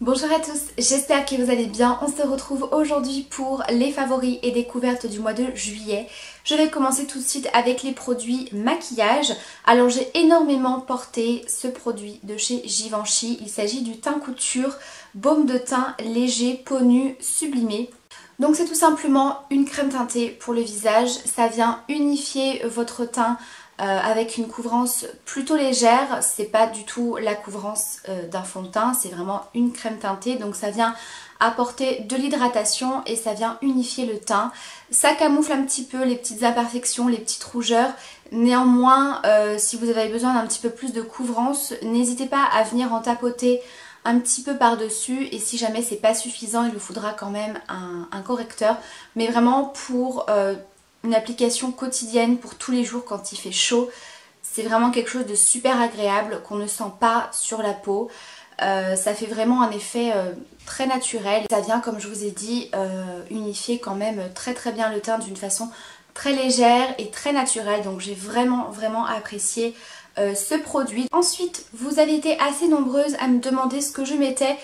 Bonjour à tous, j'espère que vous allez bien. On se retrouve aujourd'hui pour les favoris et découvertes du mois de juillet. Je vais commencer tout de suite avec les produits maquillage. Alors j'ai énormément porté ce produit de chez Givenchy. Il s'agit du teint couture, baume de teint léger, peau nue, sublimé. Donc c'est tout simplement une crème teintée pour le visage. Ça vient unifier votre teint avec une couvrance plutôt légère. C'est pas du tout la couvrance d'un fond de teint, c'est vraiment une crème teintée. Donc ça vient apporter de l'hydratation et ça vient unifier le teint. Ça camoufle un petit peu les petites imperfections, les petites rougeurs. Néanmoins, si vous avez besoin d'un petit peu plus de couvrance, n'hésitez pas à venir en tapoter un petit peu par dessus, et si jamais c'est pas suffisant, il vous faudra quand même un correcteur, mais vraiment pour une application quotidienne, pour tous les jours quand il fait chaud, c'est vraiment quelque chose de super agréable qu'on ne sent pas sur la peau. Ça fait vraiment un effet très naturel, ça vient, comme je vous ai dit, unifier quand même très bien le teint d'une façon très légère et très naturelle. Donc j'ai vraiment apprécié ce produit. Ensuite, vous avez été assez nombreuses à me demander ce que je mettais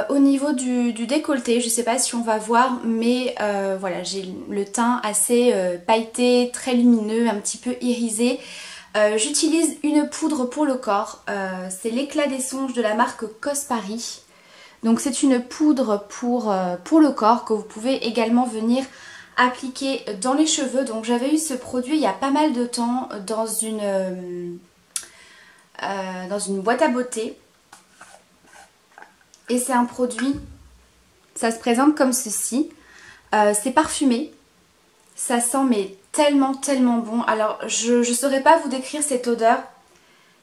au niveau du décolleté. Je sais pas si on va voir, mais voilà, j'ai le teint assez pailleté, très lumineux, un petit peu irisé. J'utilise une poudre pour le corps, c'est l'éclat des songes de la marque Causse-Paris. Donc c'est une poudre pour le corps que vous pouvez également venir appliquer dans les cheveux. Donc j'avais eu ce produit il y a pas mal de temps dans une boîte à beauté. Et c'est un produit, ça se présente comme ceci. C'est parfumé. Ça sent mais tellement bon. Alors je ne saurais pas vous décrire cette odeur,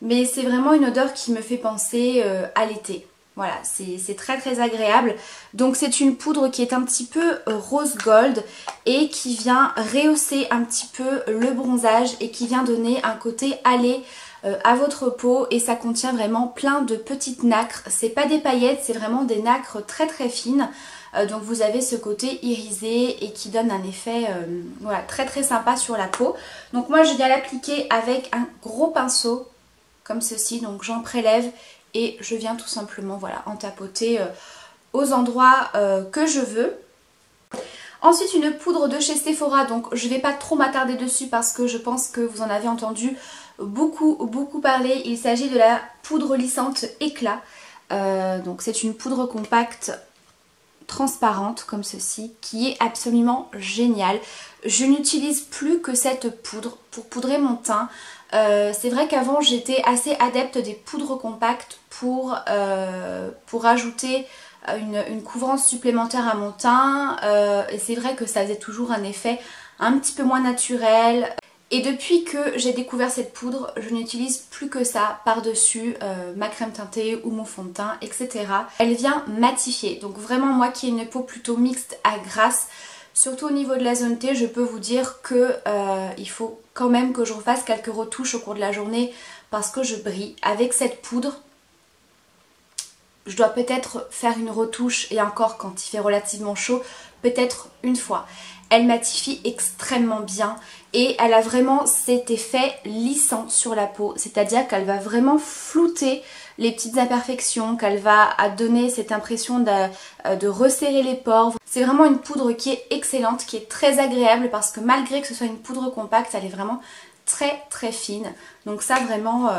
mais c'est vraiment une odeur qui me fait penser à l'été. Voilà, c'est très agréable. Donc c'est une poudre qui est un petit peu rose gold et qui vient rehausser un petit peu le bronzage et qui vient donner un côté allé à votre peau, et ça contient vraiment plein de petites nacres. C'est pas des paillettes, c'est vraiment des nacres très fines. Donc vous avez ce côté irisé et qui donne un effet voilà, très sympa sur la peau. Donc moi je viens l'appliquer avec un gros pinceau comme ceci. Donc j'en prélève et je viens tout simplement voilà, en tapoter aux endroits que je veux. Ensuite une poudre de chez Sephora, donc je ne vais pas trop m'attarder dessus parce que je pense que vous en avez entendu beaucoup parler. Il s'agit de la poudre lissante éclat. Donc c'est une poudre compacte transparente comme ceci qui est absolument géniale. Je n'utilise plus que cette poudre pour poudrer mon teint. C'est vrai qu'avant j'étais assez adepte des poudres compactes pour ajouter une couvrance supplémentaire à mon teint, et c'est vrai que ça faisait toujours un effet un petit peu moins naturel. Et depuis que j'ai découvert cette poudre, je n'utilise plus que ça par-dessus ma crème teintée ou mon fond de teint, etc. Elle vient matifier. Donc vraiment, moi qui ai une peau plutôt mixte à grasse, surtout au niveau de la zone T, je peux vous dire que il faut quand même que je refasse quelques retouches au cours de la journée parce que je brille. Avec cette poudre, je dois peut-être faire une retouche, et encore quand il fait relativement chaud, peut-être une fois. Elle matifie extrêmement bien et elle a vraiment cet effet lissant sur la peau, c'est-à-dire qu'elle va vraiment flouter les petites imperfections, qu'elle va donner cette impression de resserrer les pores. C'est vraiment une poudre qui est excellente, qui est très agréable parce que malgré que ce soit une poudre compacte, elle est vraiment très fine. Donc ça vraiment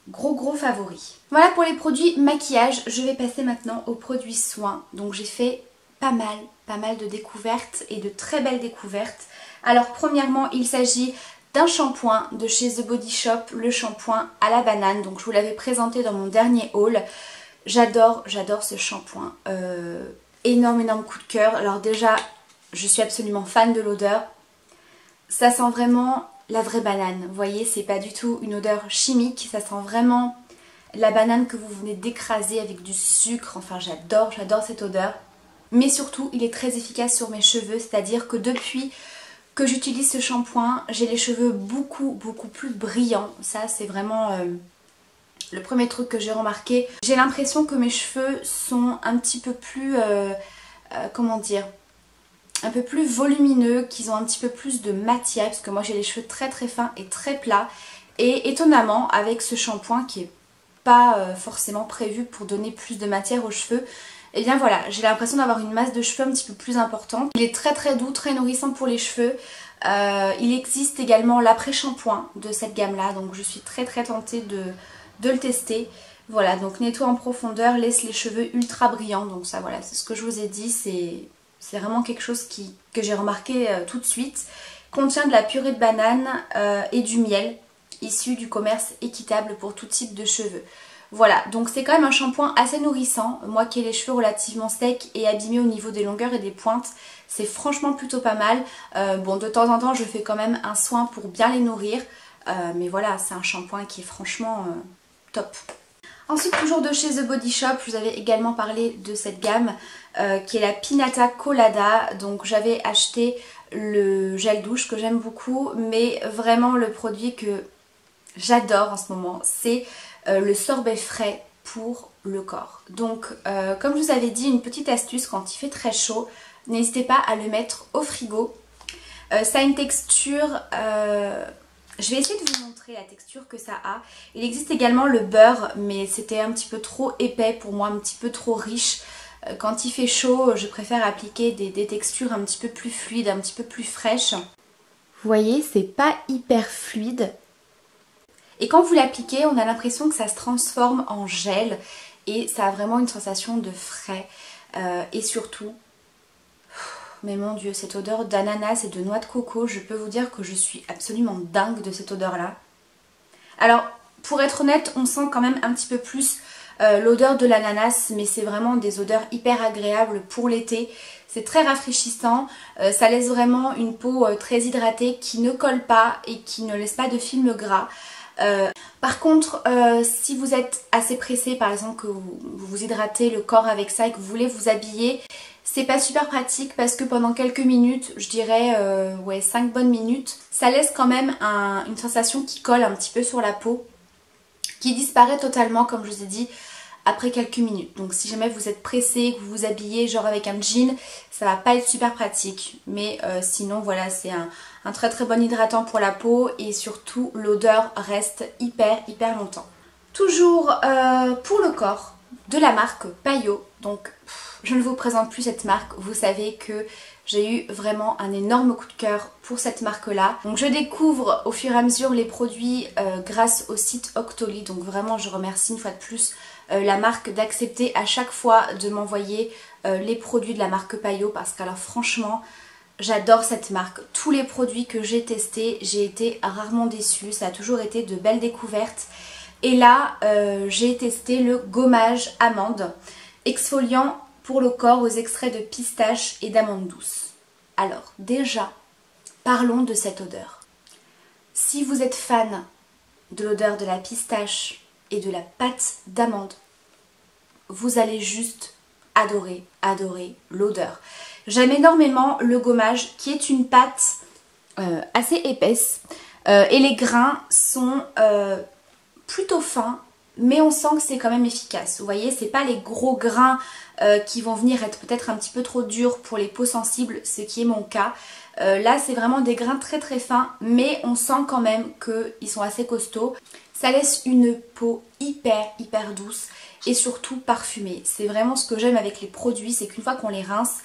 gros favori. Voilà pour les produits maquillage. Je vais passer maintenant aux produits soins. Donc j'ai fait pas mal de découvertes et de très belles découvertes. Alors premièrement, il s'agit d'un shampoing de chez The Body Shop, le shampoing à la banane. Donc je vous l'avais présenté dans mon dernier haul. J'adore ce shampoing. Énorme coup de cœur. Alors déjà, je suis absolument fan de l'odeur. Ça sent vraiment la vraie banane. Vous voyez, c'est pas du tout une odeur chimique. Ça sent vraiment la banane que vous venez d'écraser avec du sucre. Enfin, j'adore cette odeur. Mais surtout, il est très efficace sur mes cheveux, c'est-à-dire que depuis que j'utilise ce shampoing, j'ai les cheveux beaucoup plus brillants. Ça, c'est vraiment le premier truc que j'ai remarqué. J'ai l'impression que mes cheveux sont un petit peu plus, comment dire, un peu plus volumineux, qu'ils ont un petit peu plus de matière, parce que moi j'ai les cheveux très fins et très plats. Et étonnamment, avec ce shampoing qui est pas forcément prévu pour donner plus de matière aux cheveux, et bien voilà, j'ai l'impression d'avoir une masse de cheveux un petit peu plus importante. Il est très très doux, très nourrissant pour les cheveux. Il existe également l'après-shampoing de cette gamme là, donc je suis très très tentée de le tester. Voilà, donc nettoie en profondeur, laisse les cheveux ultra brillants, donc ça voilà, c'est ce que je vous ai dit, c'est vraiment quelque chose que j'ai remarqué tout de suite. Contient de la purée de banane et du miel, issu du commerce équitable pour tout type de cheveux. Voilà, donc c'est quand même un shampoing assez nourrissant. Moi qui ai les cheveux relativement secs et abîmés au niveau des longueurs et des pointes, c'est franchement plutôt pas mal. Bon, de temps en temps, je fais quand même un soin pour bien les nourrir. Mais voilà, c'est un shampoing qui est franchement top. Ensuite, toujours de chez The Body Shop, je vous avais également parlé de cette gamme qui est la Pinata Colada. Donc j'avais acheté le gel douche que j'aime beaucoup, mais vraiment le produit que j'adore en ce moment, c'est le sorbet frais pour le corps. Donc comme je vous avais dit, une petite astuce quand il fait très chaud, n'hésitez pas à le mettre au frigo. Ça a une texture, je vais essayer de vous montrer la texture que ça a. Il existe également le beurre, mais c'était un petit peu trop épais pour moi, un petit peu trop riche. Quand il fait chaud, je préfère appliquer des textures un petit peu plus fluides, un petit peu plus fraîches. Vous voyez, c'est pas hyper fluide. Et quand vous l'appliquez, on a l'impression que ça se transforme en gel et ça a vraiment une sensation de frais. Et surtout, mais mon Dieu, cette odeur d'ananas et de noix de coco, je peux vous dire que je suis absolument dingue de cette odeur-là. Alors, pour être honnête, on sent quand même un petit peu plus l'odeur de l'ananas, mais c'est vraiment des odeurs hyper agréables pour l'été. C'est très rafraîchissant, ça laisse vraiment une peau très hydratée qui ne colle pas et qui ne laisse pas de film gras. Par contre, si vous êtes assez pressé, par exemple que vous vous hydratez le corps avec ça et que vous voulez vous habiller, c'est pas super pratique parce que pendant quelques minutes, je dirais ouais, 5 bonnes minutes, ça laisse quand même une sensation qui colle un petit peu sur la peau, qui disparaît totalement comme je vous ai dit après quelques minutes. Donc si jamais vous êtes pressé, que vous vous habillez genre avec un jean, ça va pas être super pratique. Mais sinon voilà, c'est un très très bon hydratant pour la peau et surtout l'odeur reste hyper longtemps. Toujours pour le corps, de la marque Payo. Donc je ne vous présente plus cette marque, vous savez que j'ai eu vraiment un énorme coup de cœur pour cette marque-là. Donc je découvre au fur et à mesure les produits grâce au site Octoly. Donc vraiment je remercie une fois de plus la marque d'accepter à chaque fois de m'envoyer les produits de la marque Payo. Parce que alors franchement, j'adore cette marque. Tous les produits que j'ai testés, j'ai été rarement déçue. Ça a toujours été de belles découvertes. Et là, j'ai testé le gommage amande exfoliant pour le corps aux extraits de pistache et d'amande douce. Alors déjà, parlons de cette odeur. Si vous êtes fan de l'odeur de la pistache et de la pâte d'amande, vous allez juste adorer l'odeur. J'aime énormément le gommage qui est une pâte assez épaisse et les grains sont plutôt fins, mais on sent que c'est quand même efficace. Vous voyez, c'est pas les gros grains qui vont venir être peut-être un petit peu trop durs pour les peaux sensibles, ce qui est mon cas. Là, c'est vraiment des grains très fins, mais on sent quand même qu'ils sont assez costauds. Ça laisse une peau hyper douce et surtout parfumée. C'est vraiment ce que j'aime avec les produits, c'est qu'une fois qu'on les rince,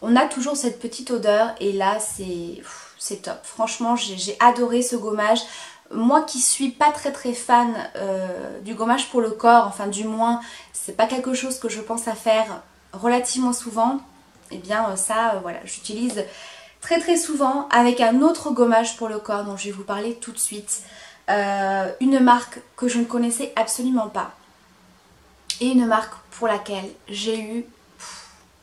on a toujours cette petite odeur et là, c'est top. Franchement, j'ai adoré ce gommage. Moi qui suis pas très fan du gommage pour le corps, enfin du moins c'est pas quelque chose que je pense à faire relativement souvent, et bien ça voilà, j'utilise très souvent avec un autre gommage pour le corps dont je vais vous parler tout de suite. Une marque que je ne connaissais absolument pas et une marque pour laquelle j'ai eu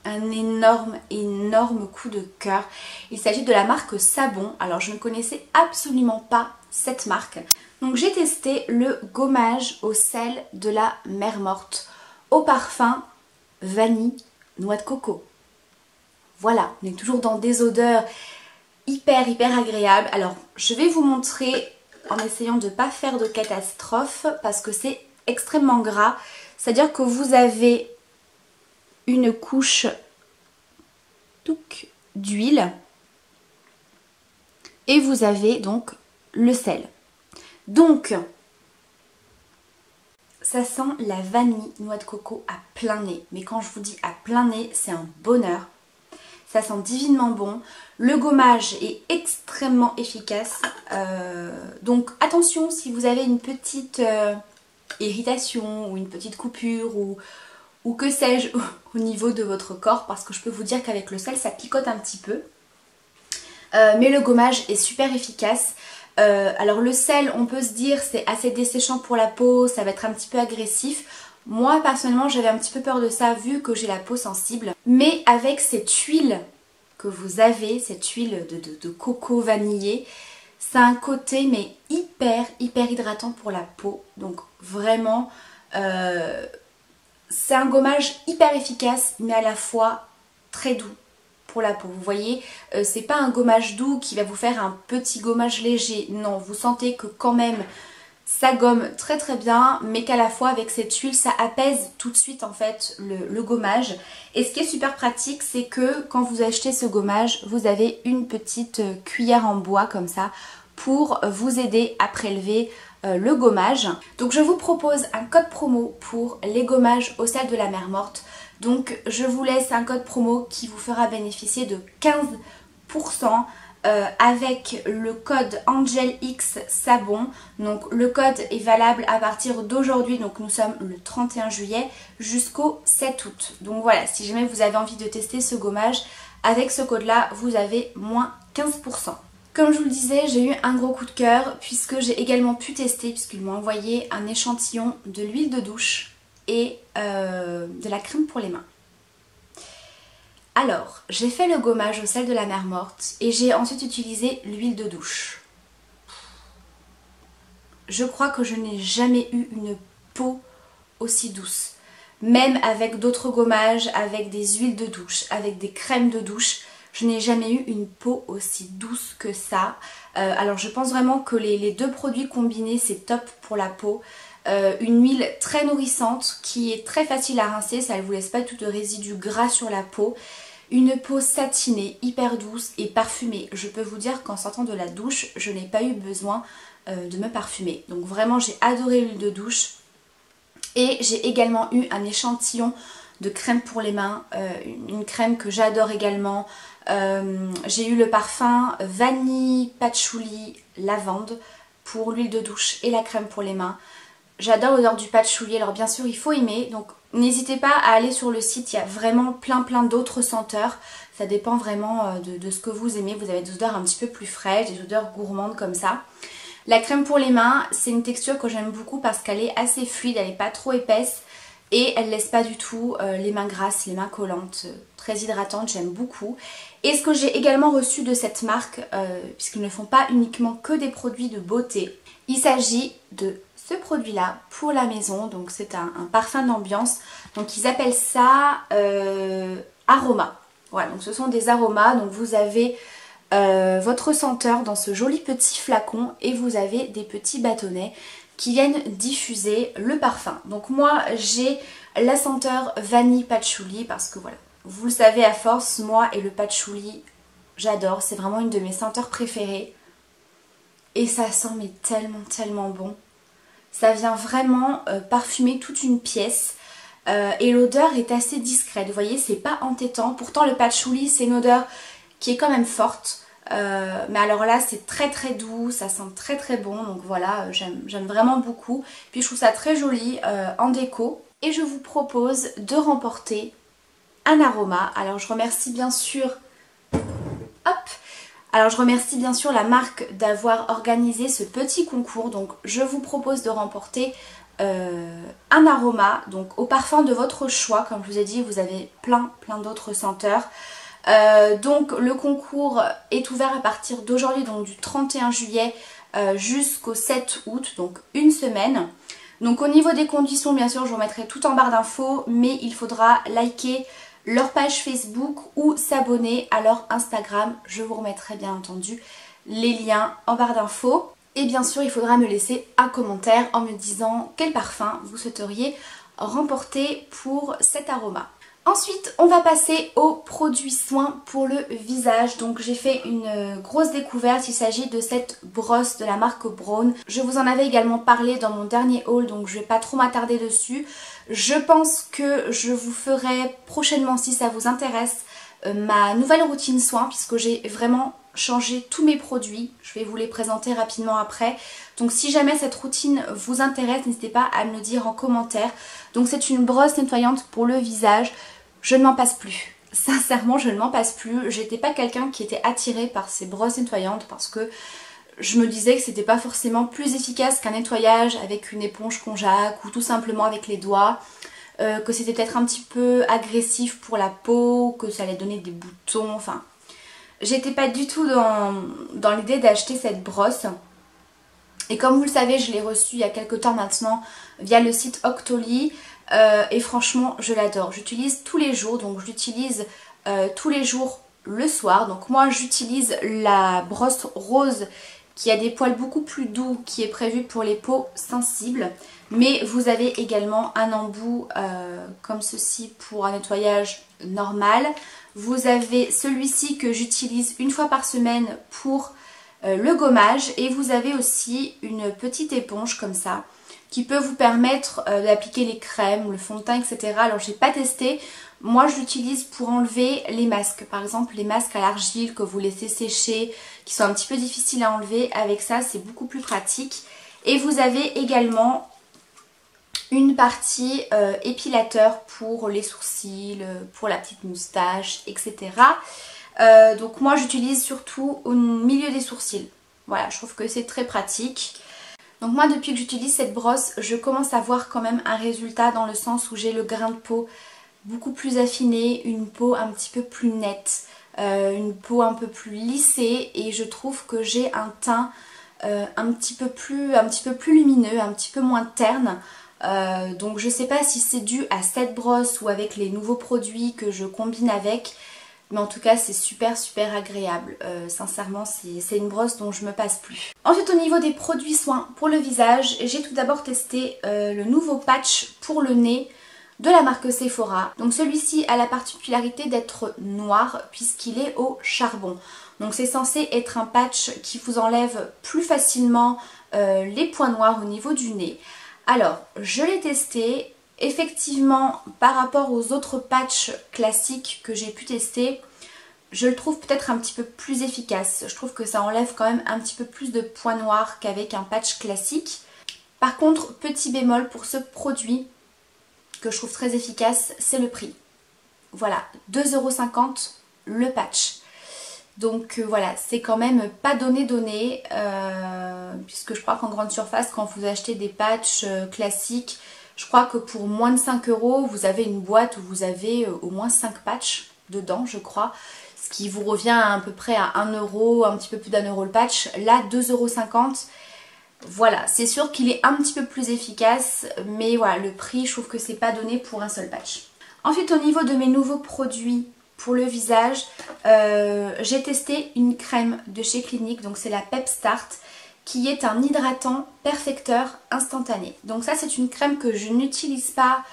un énorme coup de cœur. Il s'agit de la marque Sabon. Alors je ne connaissais absolument pas cette marque. Donc j'ai testé le gommage au sel de la mer morte au parfum vanille noix de coco. Voilà, on est toujours dans des odeurs hyper agréables. Alors je vais vous montrer en essayant de ne pas faire de catastrophe parce que c'est extrêmement gras. C'est-à-dire que vous avez une couche d'huile et vous avez donc le sel. Donc ça sent la vanille noix de coco à plein nez. Mais quand je vous dis à plein nez, c'est un bonheur. Ça sent divinement bon. Le gommage est extrêmement efficace. Donc attention, si vous avez une petite irritation ou une petite coupure ou que sais-je au niveau de votre corps, parce que je peux vous dire qu'avec le sel ça picote un petit peu. Mais le gommage est super efficace. Alors le sel, on peut se dire c'est assez desséchant pour la peau, ça va être un petit peu agressif. Moi personnellement j'avais un petit peu peur de ça vu que j'ai la peau sensible. Mais avec cette huile que vous avez, cette huile de coco vanillé, ça a un côté mais hyper hydratant pour la peau. Donc vraiment c'est un gommage hyper efficace mais à la fois très doux pour la peau. Vous voyez, c'est pas un gommage doux qui va vous faire un petit gommage léger. Non, vous sentez que quand même ça gomme très bien, mais qu'à la fois avec cette huile ça apaise tout de suite en fait le gommage. Et ce qui est super pratique, c'est que quand vous achetez ce gommage, vous avez une petite cuillère en bois comme ça pour vous aider à prélever le gommage. Donc je vous propose un code promo pour les gommages au sel de la mer morte. Donc je vous laisse un code promo qui vous fera bénéficier de 15% avec le code ANGELX Sabon. Donc le code est valable à partir d'aujourd'hui, donc nous sommes le 31 juillet jusqu'au 7 août. Donc voilà, si jamais vous avez envie de tester ce gommage, avec ce code là vous avez moins 15%. Comme je vous le disais, j'ai eu un gros coup de cœur puisque j'ai également pu tester, puisqu'ils m'ont envoyé un échantillon de l'huile de douche et de la crème pour les mains. Alors, j'ai fait le gommage au sel de la mer morte et j'ai ensuite utilisé l'huile de douche. Je crois que je n'ai jamais eu une peau aussi douce. Même avec d'autres gommages, avec des huiles de douche, avec des crèmes de douche, je n'ai jamais eu une peau aussi douce que ça. Alors je pense vraiment que les deux produits combinés, c'est top pour la peau. Une huile très nourrissante qui est très facile à rincer, ça ne vous laisse pas tout de résidus gras sur la peau. Une peau satinée, hyper douce et parfumée. Je peux vous dire qu'en sortant de la douche, je n'ai pas eu besoin de me parfumer. Donc vraiment j'ai adoré l'huile de douche. Et j'ai également eu un échantillon de crème pour les mains, une crème que j'adore également. J'ai eu le parfum vanille, patchouli, lavande pour l'huile de douche et la crème pour les mains. J'adore l'odeur du patchouli, alors bien sûr il faut aimer, donc n'hésitez pas à aller sur le site, il y a vraiment plein d'autres senteurs. Ça dépend vraiment de ce que vous aimez, vous avez des odeurs un petit peu plus fraîches, des odeurs gourmandes comme ça. La crème pour les mains, c'est une texture que j'aime beaucoup parce qu'elle est assez fluide, elle n'est pas trop épaisse et elle laisse pas du tout les mains grasses, les mains collantes, très hydratantes, j'aime beaucoup. Et ce que j'ai également reçu de cette marque, puisqu'ils ne font pas uniquement que des produits de beauté, il s'agit de ce produit là pour la maison, donc c'est un parfum d'ambiance, donc ils appellent ça aroma. Voilà, donc ce sont des aromas, donc vous avez votre senteur dans ce joli petit flacon et vous avez des petits bâtonnets qui viennent diffuser le parfum. Donc moi j'ai la senteur vanille patchouli parce que voilà, vous le savez à force, moi et le patchouli j'adore, c'est vraiment une de mes senteurs préférées et ça sent mais tellement bon. Ça vient vraiment parfumer toute une pièce et l'odeur est assez discrète, vous voyez, c'est pas entêtant. Pourtant le patchouli c'est une odeur qui est quand même forte, mais alors là c'est très doux, ça sent très bon, donc voilà, j'aime vraiment beaucoup. Puis je trouve ça très joli en déco et je vous propose de remporter un aroma. Alors je remercie bien sûr, alors je remercie bien sûr la marque d'avoir organisé ce petit concours. Donc je vous propose de remporter un aroma, donc au parfum de votre choix. Comme je vous ai dit, vous avez plein d'autres senteurs. Donc le concours est ouvert à partir d'aujourd'hui, donc du 31 juillet jusqu'au 7 août, donc une semaine. Donc au niveau des conditions, bien sûr, je vous mettrai tout en barre d'infos, mais il faudra liker leur page Facebook ou s'abonner à leur Instagram. Je vous remettrai bien entendu les liens en barre d'infos. Et bien sûr, il faudra me laisser un commentaire en me disant quel parfum vous souhaiteriez remporter pour cet aroma. Ensuite, on va passer aux produits soins pour le visage. Donc j'ai fait une grosse découverte, il s'agit de cette brosse de la marque Braun. Je vous en avais également parlé dans mon dernier haul, donc je vais pas trop m'attarder dessus. Je pense que je vous ferai prochainement, si ça vous intéresse, ma nouvelle routine soins, puisque j'ai vraiment changé tous mes produits. Je vais vous les présenter rapidement après. Donc si jamais cette routine vous intéresse, n'hésitez pas à me le dire en commentaire. Donc c'est une brosse nettoyante pour le visage. Je ne m'en passe plus. Sincèrement, je ne m'en passe plus. J'étais pas quelqu'un qui était attiré par ces brosses nettoyantes parce que je me disais que c'était pas forcément plus efficace qu'un nettoyage avec une éponge Conjac ou tout simplement avec les doigts. Que c'était peut-être un petit peu agressif pour la peau, que ça allait donner des boutons, enfin... J'étais pas du tout dans l'idée d'acheter cette brosse. Et comme vous le savez, je l'ai reçue il y a quelques temps maintenant via le site Octoly. Et franchement, je l'adore. J'utilise tous les jours, donc je l'utilise tous les jours le soir. Donc moi, j'utilise la brosse rose qui a des poils beaucoup plus doux, qui est prévue pour les peaux sensibles. Mais vous avez également un embout comme ceci pour un nettoyage normal. Vous avez celui-ci que j'utilise une fois par semaine pour le gommage. Et vous avez aussi une petite éponge comme ça qui peut vous permettre d'appliquer les crèmes, le fond de teint, etc. Alors j'ai pas testé. Moi je l'utilise pour enlever les masques. Par exemple les masques à l'argile que vous laissez sécher, qui sont un petit peu difficiles à enlever. Avec ça c'est beaucoup plus pratique. Et vous avez également une partie épilateur pour les sourcils, pour la petite moustache, etc. Donc moi j'utilise surtout au milieu des sourcils. Voilà, je trouve que c'est très pratique. Donc moi depuis que j'utilise cette brosse, je commence à voir quand même un résultat dans le sens où j'ai le grain de peau beaucoup plus affiné, une peau un petit peu plus nette, une peau un peu plus lissée et je trouve que j'ai un teint un petit peu plus lumineux, un petit peu moins terne. Donc je sais pas si c'est dû à cette brosse ou avec les nouveaux produits que je combine avec, mais en tout cas c'est super agréable. Sincèrement c'est une brosse dont je me passe plus. Ensuite au niveau des produits soins pour le visage, j'ai tout d'abord testé le nouveau patch pour le nez de la marque Sephora. Donc celui-ci a la particularité d'être noir puisqu'il est au charbon. Donc c'est censé être un patch qui vous enlève plus facilement les points noirs au niveau du nez. Alors, je l'ai testé. Effectivement, par rapport aux autres patchs classiques que j'ai pu tester, je le trouve peut-être un petit peu plus efficace. Je trouve que ça enlève quand même un petit peu plus de points noirs qu'avec un patch classique. Par contre, petit bémol pour ce produit que je trouve très efficace, c'est le prix. Voilà, 2,50 € le patch. Donc voilà, c'est quand même pas donné, puisque je crois qu'en grande surface, quand vous achetez des patchs classiques, je crois que pour moins de 5 €, vous avez une boîte où vous avez au moins 5 patchs dedans, je crois. Ce qui vous revient à peu près à 1 €, un petit peu plus d'1 € le patch. Là, 2,50 €. Voilà, c'est sûr qu'il est un petit peu plus efficace, mais voilà, le prix, je trouve que c'est pas donné pour un seul patch. Ensuite, au niveau de mes nouveaux produits pour le visage, j'ai testé une crème de chez Clinique, donc c'est la Pep Start, qui est un hydratant perfecteur instantané. Donc ça c'est une crème que je n'utilise pas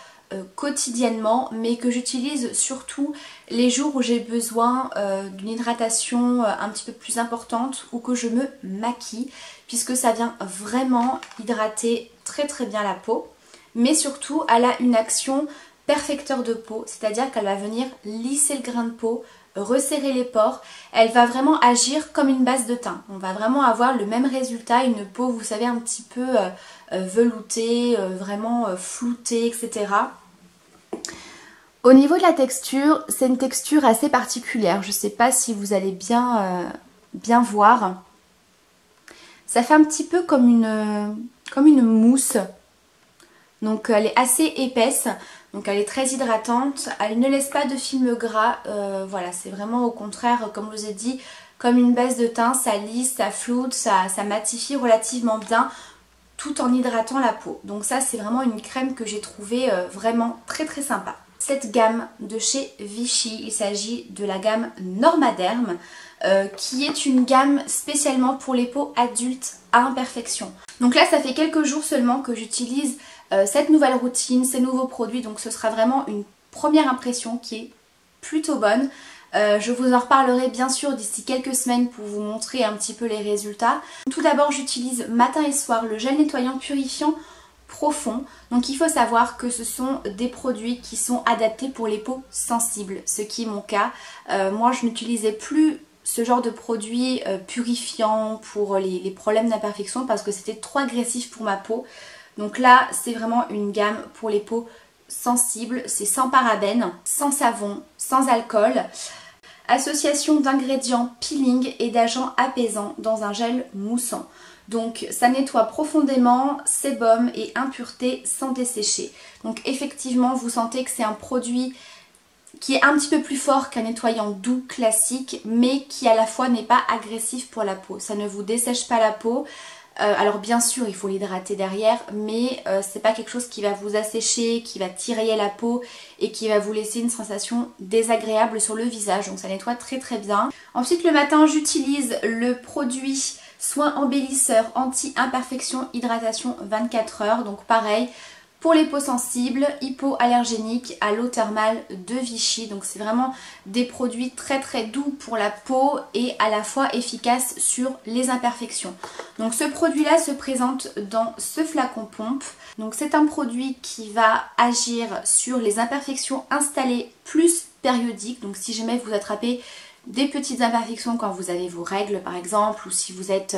quotidiennement, mais que j'utilise surtout les jours où j'ai besoin d'une hydratation un petit peu plus importante ou que je me maquille, puisque ça vient vraiment hydrater très bien la peau, mais surtout elle a une action perfecteur de peau, c'est-à-dire qu'elle va venir lisser le grain de peau, resserrer les pores, elle va vraiment agir comme une base de teint. On va vraiment avoir le même résultat, une peau, vous savez, un petit peu veloutée, vraiment floutée, etc. Au niveau de la texture, c'est une texture assez particulière. Je ne sais pas si vous allez bien voir. Ça fait un petit peu comme une mousse. Donc elle est assez épaisse. Donc elle est très hydratante, elle ne laisse pas de film gras, voilà, c'est vraiment au contraire, comme je vous ai dit, comme une base de teint, ça lisse, ça floute, ça matifie relativement bien, tout en hydratant la peau. Donc ça c'est vraiment une crème que j'ai trouvée vraiment très sympa. Cette gamme de chez Vichy, il s'agit de la gamme Normaderm, qui est une gamme spécialement pour les peaux adultes à imperfection. Donc là ça fait quelques jours seulement que j'utilise cette nouvelle routine, ces nouveaux produits, donc ce sera vraiment une première impression qui est plutôt bonne. Je vous en reparlerai bien sûr d'ici quelques semaines pour vous montrer un petit peu les résultats. Tout d'abord, j'utilise matin et soir le gel nettoyant purifiant profond. Donc il faut savoir que ce sont des produits qui sont adaptés pour les peaux sensibles, ce qui est mon cas. Moi je n'utilisais plus ce genre de produit purifiant pour les problèmes d'imperfection parce que c'était trop agressif pour ma peau. Donc là c'est vraiment une gamme pour les peaux sensibles, c'est sans parabènes, sans savon, sans alcool. Association d'ingrédients peeling et d'agents apaisants dans un gel moussant. Donc ça nettoie profondément, sébum et impuretés sans dessécher. Donc effectivement vous sentez que c'est un produit qui est un petit peu plus fort qu'un nettoyant doux classique, mais qui à la fois n'est pas agressif pour la peau. Ça ne vous dessèche pas la peau. Alors bien sûr il faut l'hydrater derrière, mais c'est pas quelque chose qui va vous assécher, qui va tirailler la peau et qui va vous laisser une sensation désagréable sur le visage. Donc ça nettoie très très bien. Ensuite le matin j'utilise le produit soin embellisseur anti-imperfection hydratation 24 heures. Donc pareil, pour les peaux sensibles, hypoallergéniques à l'eau thermale de Vichy. Donc c'est vraiment des produits très très doux pour la peau et à la fois efficaces sur les imperfections. Donc ce produit là se présente dans ce flacon pompe. Donc c'est un produit qui va agir sur les imperfections installées plus périodiques. Donc si jamais vous attrapez des petites imperfections quand vous avez vos règles par exemple, ou si vous êtes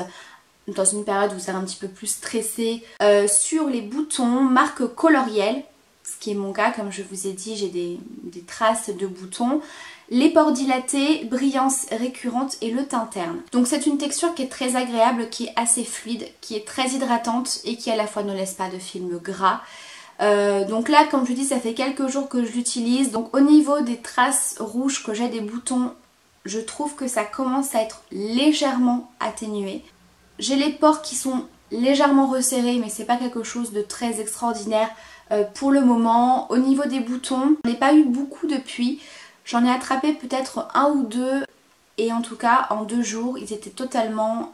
dans une période où vous êtes un petit peu plus stressé, sur les boutons, marque Coloriel, ce qui est mon cas, comme je vous ai dit, j'ai des traces de boutons, les pores dilatés, brillance récurrente et le teint terne. Donc c'est une texture qui est très agréable, qui est assez fluide, qui est très hydratante et qui à la fois ne laisse pas de film gras. Donc là comme je vous dis ça fait quelques jours que je l'utilise, donc au niveau des traces rouges que j'ai des boutons, je trouve que ça commence à être légèrement atténué. J'ai les pores qui sont légèrement resserrés, mais c'est pas quelque chose de très extraordinaire pour le moment. Au niveau des boutons, je n'ai pas eu beaucoup depuis. J'en ai attrapé peut-être un ou deux. Et en tout cas, en 2 jours, ils étaient totalement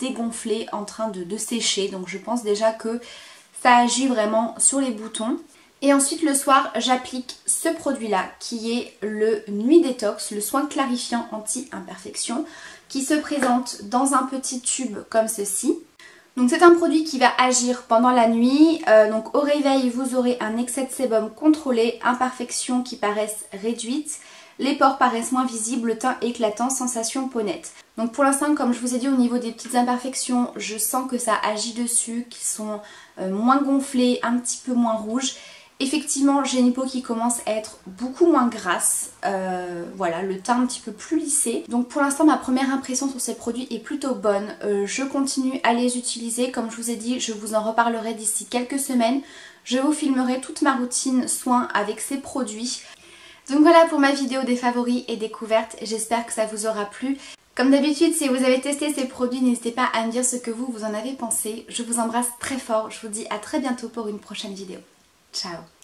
dégonflés, en train de sécher. Donc je pense déjà que ça agit vraiment sur les boutons. Et ensuite le soir, j'applique ce produit-là qui est le Nuit Détox, le soin clarifiant anti-imperfection, qui se présente dans un petit tube comme ceci. Donc c'est un produit qui va agir pendant la nuit. Donc au réveil, vous aurez un excès de sébum contrôlé, imperfections qui paraissent réduites, les pores paraissent moins visibles, le teint éclatant, sensation peau nette. Donc pour l'instant, comme je vous ai dit, au niveau des petites imperfections, je sens que ça agit dessus, qui sont moins gonflées, un petit peu moins rouges. Effectivement, j'ai une peau qui commence à être beaucoup moins grasse, voilà, le teint un petit peu plus lissé. Donc pour l'instant, ma première impression sur ces produits est plutôt bonne. Je continue à les utiliser. Comme je vous ai dit, je vous en reparlerai d'ici quelques semaines. Je vous filmerai toute ma routine soin avec ces produits. Donc voilà pour ma vidéo des favoris et découvertes. J'espère que ça vous aura plu. Comme d'habitude, si vous avez testé ces produits, n'hésitez pas à me dire ce que vous en avez pensé. Je vous embrasse très fort. Je vous dis à très bientôt pour une prochaine vidéo. Ciao.